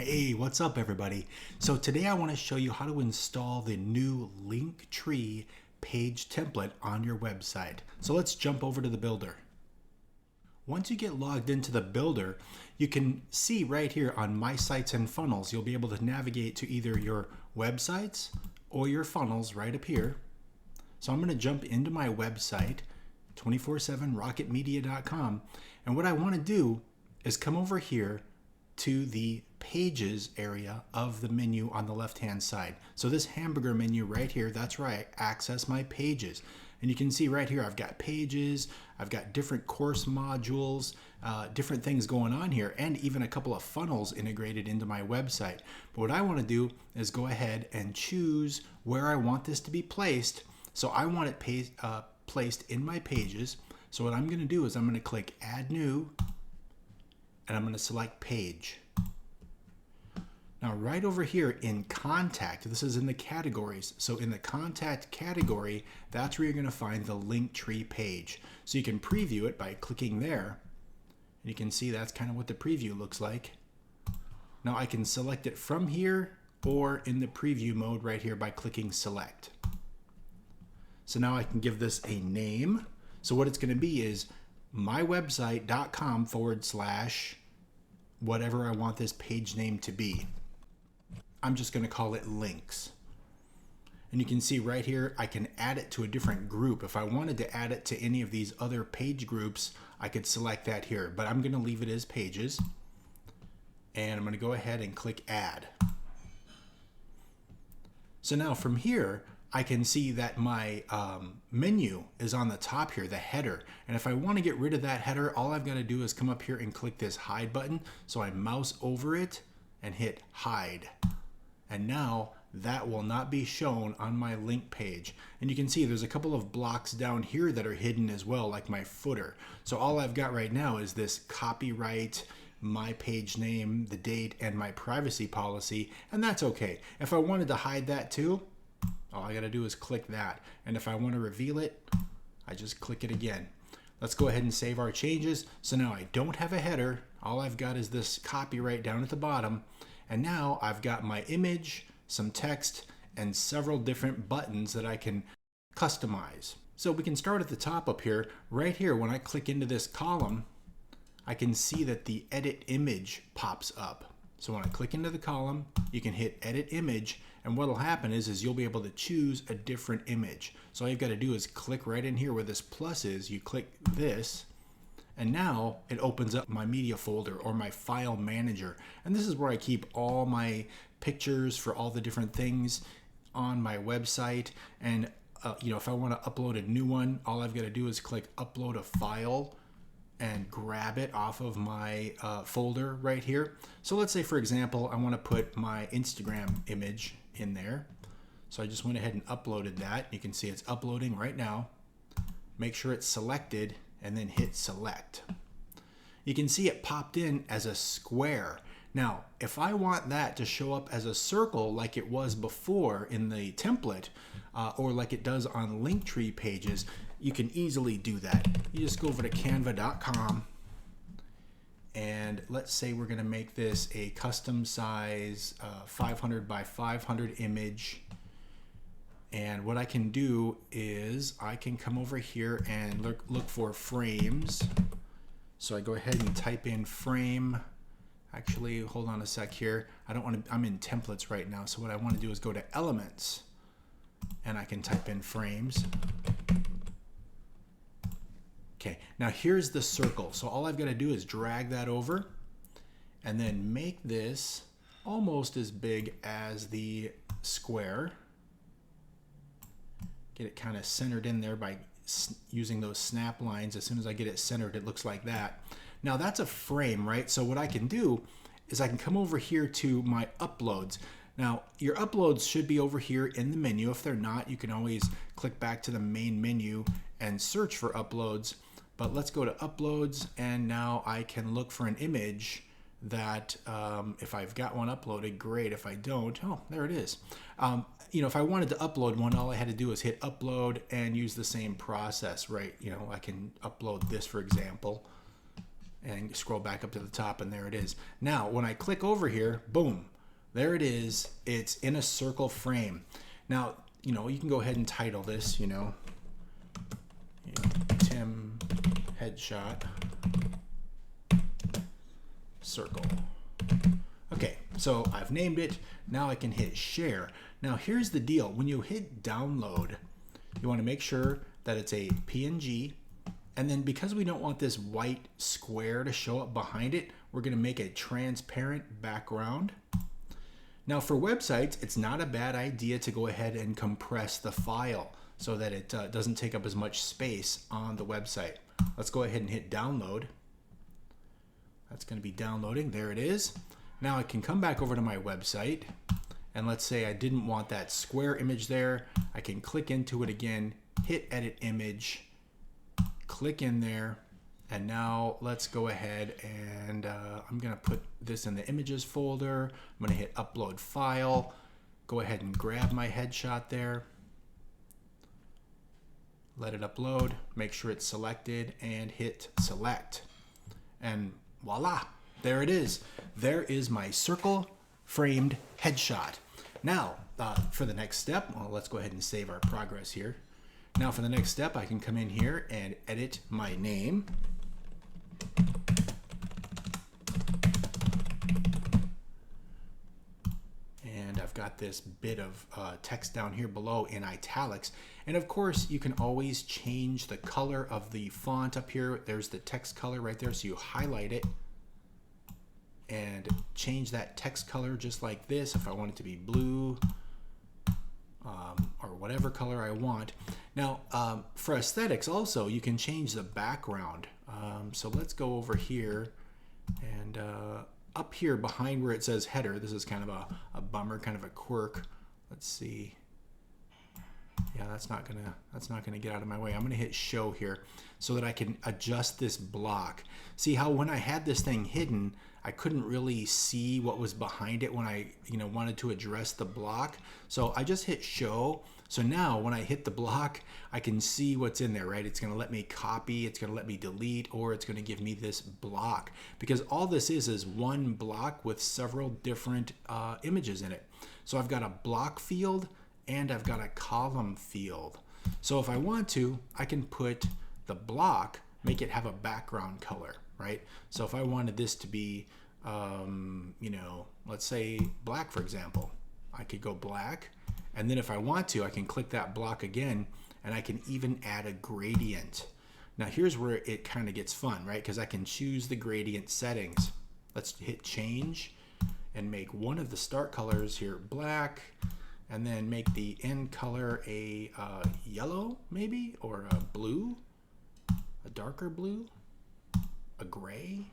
Hey, what's up everybody? So today I want to show you how to install the new Linktree page template on your website. So let's jump over to the builder. Once you get logged into the builder, you can see right here on My Sites and Funnels, you'll be able to navigate to either your websites or your funnels right up here. So I'm going to jump into my website, 247rocketmedia.com, and what I want to do is come over here to the pages area of the menu on the left hand side. So this hamburger menu right here, that's right, access my pages. And you can see right here I've got pages, I've got different course modules, different things going on here, and even a couple of funnels integrated into my website. But what I want to do is go ahead and choose where I want this to be placed. So I want it placed in my pages. So what I'm going to do is I'm going to click Add New, and I'm going to select Page. Now right over here in Contact, this is in the categories. So in the Contact category, that's where you're going to find the Linktree page. So you can preview it by clicking there. And you can see that's kind of what the preview looks like. Now I can select it from here or in the preview mode right here by clicking Select. So now I can give this a name. So what it's going to be is mywebsite.com/ whatever I want this page name to be. I'm just going to call it links. And you can see right here, I can add it to a different group. If I wanted to add it to any of these other page groups, I could select that here, but I'm going to leave it as pages. And I'm going to go ahead and click Add. So now from here, I can see that my menu is on the top here, the header. And if I want to get rid of that header, all I've got to do is come up here and click this hide button. So I mouse over it and hit hide. And now that will not be shown on my link page. And you can see there's a couple of blocks down here that are hidden as well, like my footer. So all I've got right now is this copyright, my page name, the date, and my privacy policy, and that's okay. If I wanted to hide that too, all I gotta do is click that. And if I want to reveal it, I just click it again. Let's go ahead and save our changes. So now I don't have a header. All I've got is this copyright down at the bottom. And now I've got my image, some text, and several different buttons that I can customize. So we can start at the top up here. Right here, when I click into this column, I can see that the edit image pops up. So when I click into the column, you can hit edit image, and what'll happen is you'll be able to choose a different image. So all you've got to do is click right in here where this plus is, you click this, and now it opens up my media folder or my file manager. And this is where I keep all my pictures for all the different things on my website. And if I want to upload a new one, all I've got to do is click upload a file and grab it off of my folder right here. So let's say, for example, I want to put my Instagram image in there. So I just went ahead and uploaded that. You can see it's uploading right now. Make sure it's selected and then hit select. You can see it popped in as a square. Now, if I want that to show up as a circle like it was before in the template, or like it does on Linktree pages, you can easily do that. You just go over to canva.com, and let's say we're gonna make this a custom size 500 by 500 image. And what I can do is I can come over here and look for frames. So I go ahead and type in frame. Actually, hold on a sec here. I'm in templates right now. So what I want to do is go to elements, and I can type in frames. Okay, now here's the circle. So all I've got to do is drag that over and then make this almost as big as the square. Get it kind of centered in there by using those snap lines. As soon as I get it centered, it looks like that. Now that's a frame, right? So what I can do is I can come over here to my uploads. Now your uploads should be over here in the menu. If they're not, you can always click back to the main menu and search for uploads. But let's go to uploads, and now I can look for an image that if I've got one uploaded, great. If I don't, oh, there it is. If I wanted to upload one, all I had to do is hit upload and use the same process, right? I can upload this, for example. and scroll back up to the top, and there it is. Now, when I click over here, boom, there it is. It's in a circle frame. Now, you can go ahead and title this, Tim Headshot Circle. Okay, so I've named it. Now I can hit share. Now here's the deal. When you hit download, you want to make sure that it's a PNG. And then because we don't want this white square to show up behind it, we're going to make a transparent background. Now for websites, it's not a bad idea to go ahead and compress the file so that it doesn't take up as much space on the website. Let's go ahead and hit download. That's going to be downloading. There it is. Now I can come back over to my website, and let's say I didn't want that square image there. I can click into it again, hit edit image, click in there, and now let's go ahead and I'm going to put this in the images folder. I'm going to hit upload file, go ahead and grab my headshot there, let it upload, make sure it's selected, and hit select. And voila, there it is. There is my circle framed headshot. Now, for the next step, well, let's go ahead and save our progress here. Now for the next step, I can come in here and edit my name. And I've got this bit of text down here below in italics. And of course, you can always change the color of the font up here. There's the text color right there. So you highlight it and change that text color just like this if I want it to be blue or whatever color I want. Now for aesthetics also, you can change the background. So let's go over here and up here behind where it says header, this is kind of a bummer, kind of a quirk. Let's see. Yeah, that's not gonna get out of my way. I'm gonna hit show here so that I can adjust this block. See how when I had this thing hidden, I couldn't really see what was behind it when I wanted to address the block. So I just hit show. So now when I hit the block, I can see what's in there, right? It's gonna let me copy, it's gonna let me delete, or it's gonna give me this block. Because all this is one block with several different images in it. So I've got a block field and I've got a column field. So if I want to, I can put the block, make it have a background color, right? So if I wanted this to be, let's say black, for example, I could go black. And then if I want to, I can click that block again, and I can even add a gradient. Now here's where it kind of gets fun, right? Because I can choose the gradient settings. Let's hit change and make one of the start colors here black, and then make the end color a yellow maybe, or a blue, a darker blue, a gray,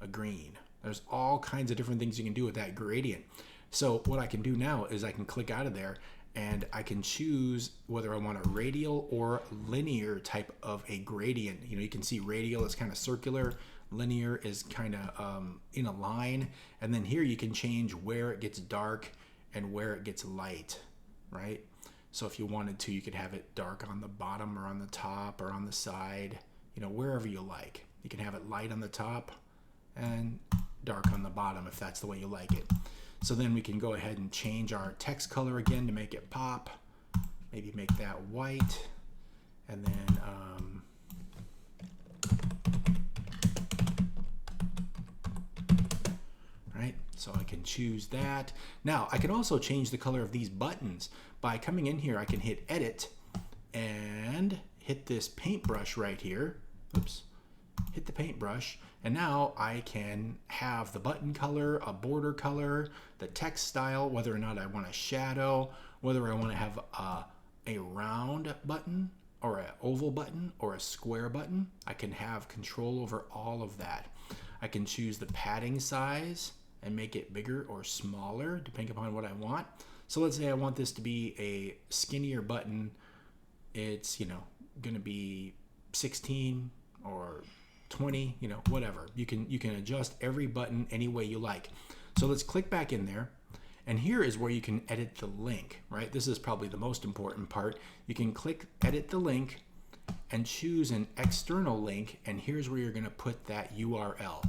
a green. There's all kinds of different things you can do with that gradient. So what I can do now is I can click out of there and I can choose whether I want a radial or linear type of a gradient. You can see radial is kind of circular, linear is kind of in a line, and then here you can change where it gets dark and where it gets light, right? So if you wanted to, you could have it dark on the bottom or on the top or on the side, wherever you like. You can have it light on the top and dark on the bottom if that's the way you like it. So then we can go ahead and change our text color again to make it pop. Maybe make that white, and then right, so I can choose that. Now I can also change the color of these buttons. By coming in here, I can hit edit and hit this paintbrush right here. Oops. Hit the paintbrush, and now I can have the button color, a border color, the text style, whether or not I want a shadow, whether I want to have a round button or an oval button or a square button. I can have control over all of that. I can choose the padding size and make it bigger or smaller depending upon what I want. So let's say I want this to be a skinnier button. It's going to be 16 or 20, whatever. You can adjust every button any way you like. So let's click back in there, and here is where you can edit the link, right? This is probably the most important part. You can click edit the link, and choose an external link, and here's where you're going to put that URL.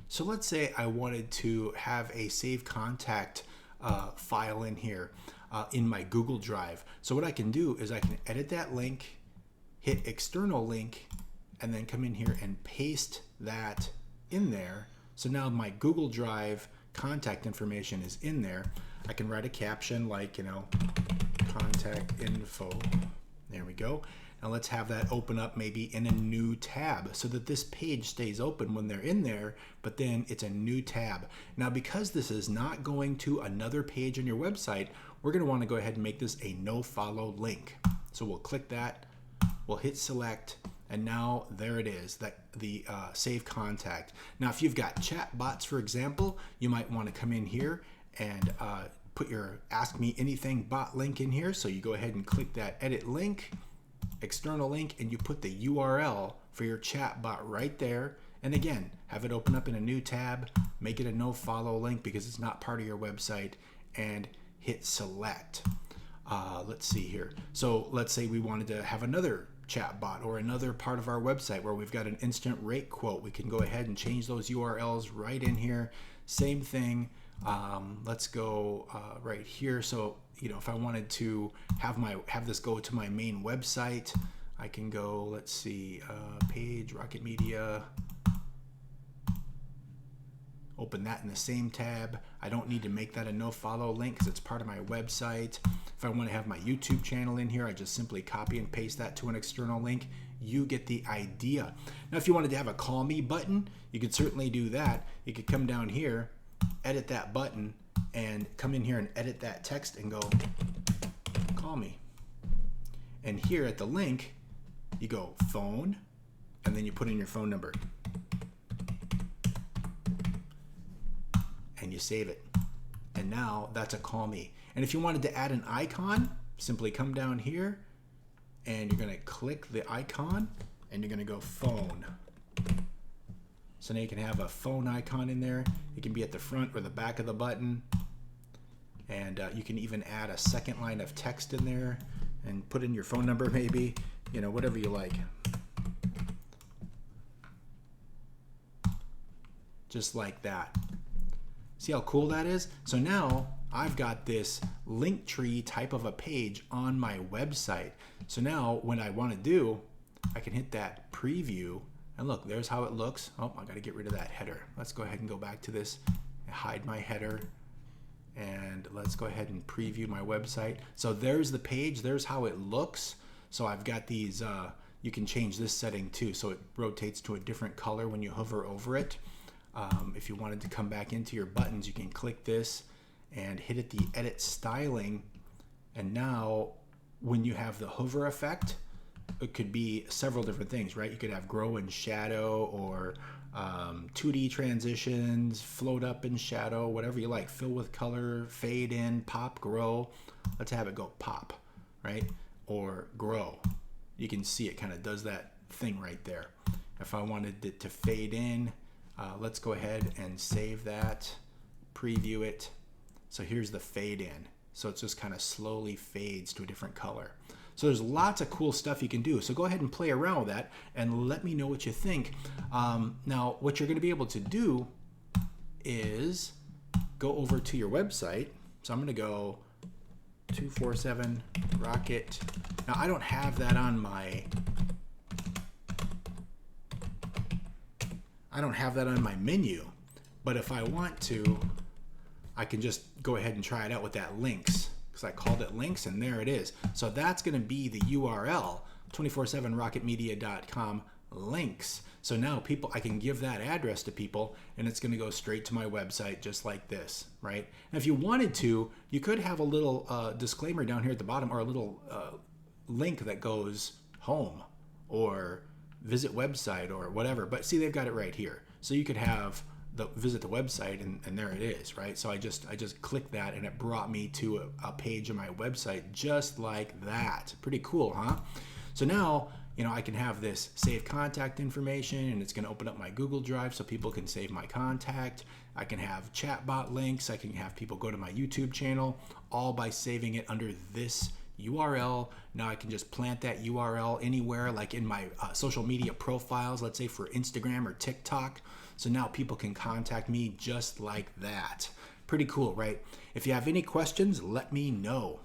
So let's say I wanted to have a save contact file in here in my Google Drive. So what I can do is I can edit that link, hit external link, and then come in here and paste that in there. So now my Google Drive contact information is in there. I can write a caption like, contact info. There we go. Now let's have that open up maybe in a new tab so that this page stays open when they're in there, but then it's a new tab. Now, because this is not going to another page on your website, we're going to want to go ahead and make this a no follow link. So we'll click that, we'll hit select, and now there it is, the save contact. Now, if you've got chat bots, for example, you might want to come in here and put your Ask Me Anything bot link in here. So you go ahead and click that edit link, external link, and you put the URL for your chat bot right there. And again, have it open up in a new tab, make it a no follow link because it's not part of your website, and hit select. Let's see here. So let's say we wanted to have another chat bot or another part of our website where we've got an instant rate quote. We can go ahead and change those URLs right in here. Same thing. Let's go right here. So if I wanted to have this go to my main website, I can go, let's see, page, Rocket Media, open that in the same tab. I don't need to make that a no follow link because it's part of my website. If I want to have my YouTube channel in here, I just simply copy and paste that to an external link. You get the idea. Now, if you wanted to have a call me button, you could certainly do that. You could come down here, edit that button, and come in here and edit that text and go, call me. And here at the link, you go phone, and then you put in your phone number. And you save it. And now that's a call me. And if you wanted to add an icon, simply come down here and you're going to click the icon and you're going to go phone. So now you can have a phone icon in there. It can be at the front or the back of the button. And you can even add a second line of text in there and put in your phone number maybe, whatever you like. Just like that. See how cool that is? So now I've got this link tree type of a page on my website. So now when I want to do, I can hit that preview and look, there's how it looks. Oh, I got to get rid of that header. Let's go ahead and go back to this, hide my header, and let's go ahead and preview my website. So there's the page, there's how it looks. So I've got these, you can change this setting too. So it rotates to a different color when you hover over it. If you wanted to come back into your buttons, you can click this and hit it the edit styling. And now when you have the hover effect, it could be several different things, right? You could have grow and shadow or 2D transitions, float up in shadow, whatever you like, fill with color, fade in, pop, grow. Let's have it go pop, right? Or grow. You can see it kind of does that thing right there. If I wanted it to fade in, let's go ahead and save that, preview it. So here's the fade in. So it just kind of slowly fades to a different color. So there's lots of cool stuff you can do. So go ahead and play around with that and let me know what you think. Now, what you're going to be able to do is go over to your website. So I'm going to go 247 Rocket. Now, I don't have that on my menu, but if I want to, I can just go ahead and try it out with that links, because I called it links and there it is. So that's going to be the URL, 247rocketmedia.com links. So now I can give that address to people and it's going to go straight to my website just like this, right? And if you wanted to, you could have a little disclaimer down here at the bottom, or a little link that goes home or visit website or whatever. But see, they've got it right here. So you could have visit the website and there it is, right? So I just clicked that and it brought me to a page on my website just like that. Pretty cool, huh? So now, I can have this save contact information and it's going to open up my Google Drive so people can save my contact. I can have chatbot links. I can have people go to my YouTube channel, all by saving it under this URL. Now I can just plant that URL anywhere, like in my social media profiles, let's say for Instagram or TikTok. So now people can contact me just like that. Pretty cool, right? If you have any questions, let me know.